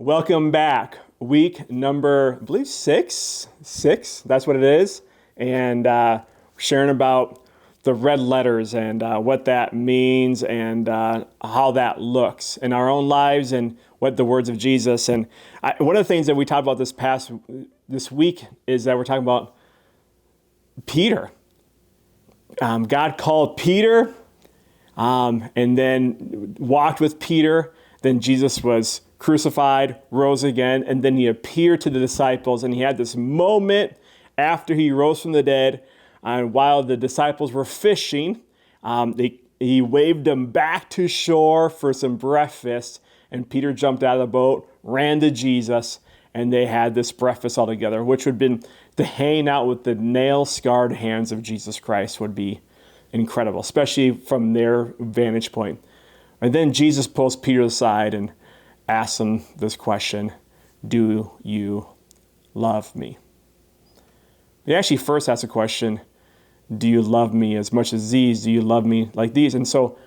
Welcome back. Week number, I believe, six. That's what it is. And sharing about the red letters and what that means and how that looks in our own lives and what the words of Jesus. And one of the things that we talked about this week is that we're talking about Peter. God called Peter and then walked with Peter. Then Jesus was crucified, rose again, and then he appeared to the disciples. And he had this moment after he rose from the dead. And while the disciples were fishing, he waved them back to shore for some breakfast. And Peter jumped out of the boat, ran to Jesus, and they had this breakfast all together, which would have been to hang out with the nail-scarred hands of Jesus Christ would be incredible, especially from their vantage point. And then Jesus pulls Peter aside and asks him this question, do you love me? He actually first asks a question, do you love me as much as these? Do you love me like these? And so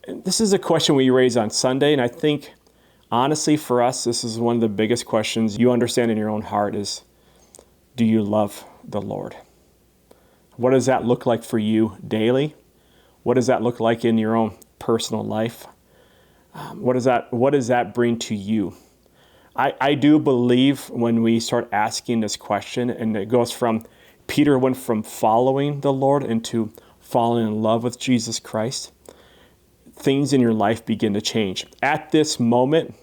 this is a question we raise on Sunday, and I think honestly for us, this is one of the biggest questions you understand in your own heart is, do you love the Lord? What does that look like for you daily? What does that look like in your own personal life? What does that bring to you? I do believe when we start asking this question, and it goes from Peter went from following the Lord into falling in love with Jesus Christ, things in your life begin to change. At this moment,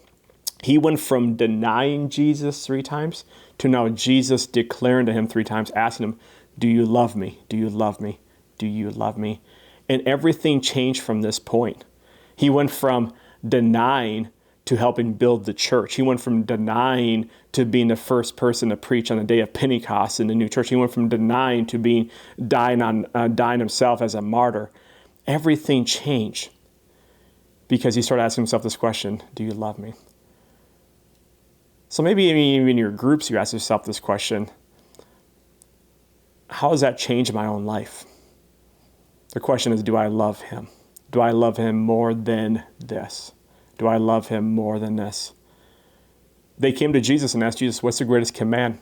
he went from denying Jesus 3 times to now Jesus declaring to him 3 times, asking him, do you love me? Do you love me? Do you love me? And everything changed from this point. He went from denying to helping build the church. He went from denying to being the first person to preach on the day of Pentecost in the new church. He went from denying to dying himself as a martyr. Everything changed because he started asking himself this question, do you love me? So maybe even in your groups you ask yourself this question, how has that changed my own life? The question is, do I love him? Do I love him more than this? Do I love him more than this? They came to Jesus and asked Jesus, what's the greatest command?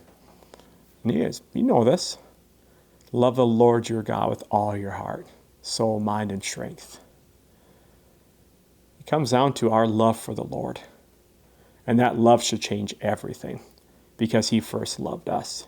And he goes, you know this. Love the Lord your God with all your heart, soul, mind, and strength. It comes down to our love for the Lord. And that love should change everything because he first loved us.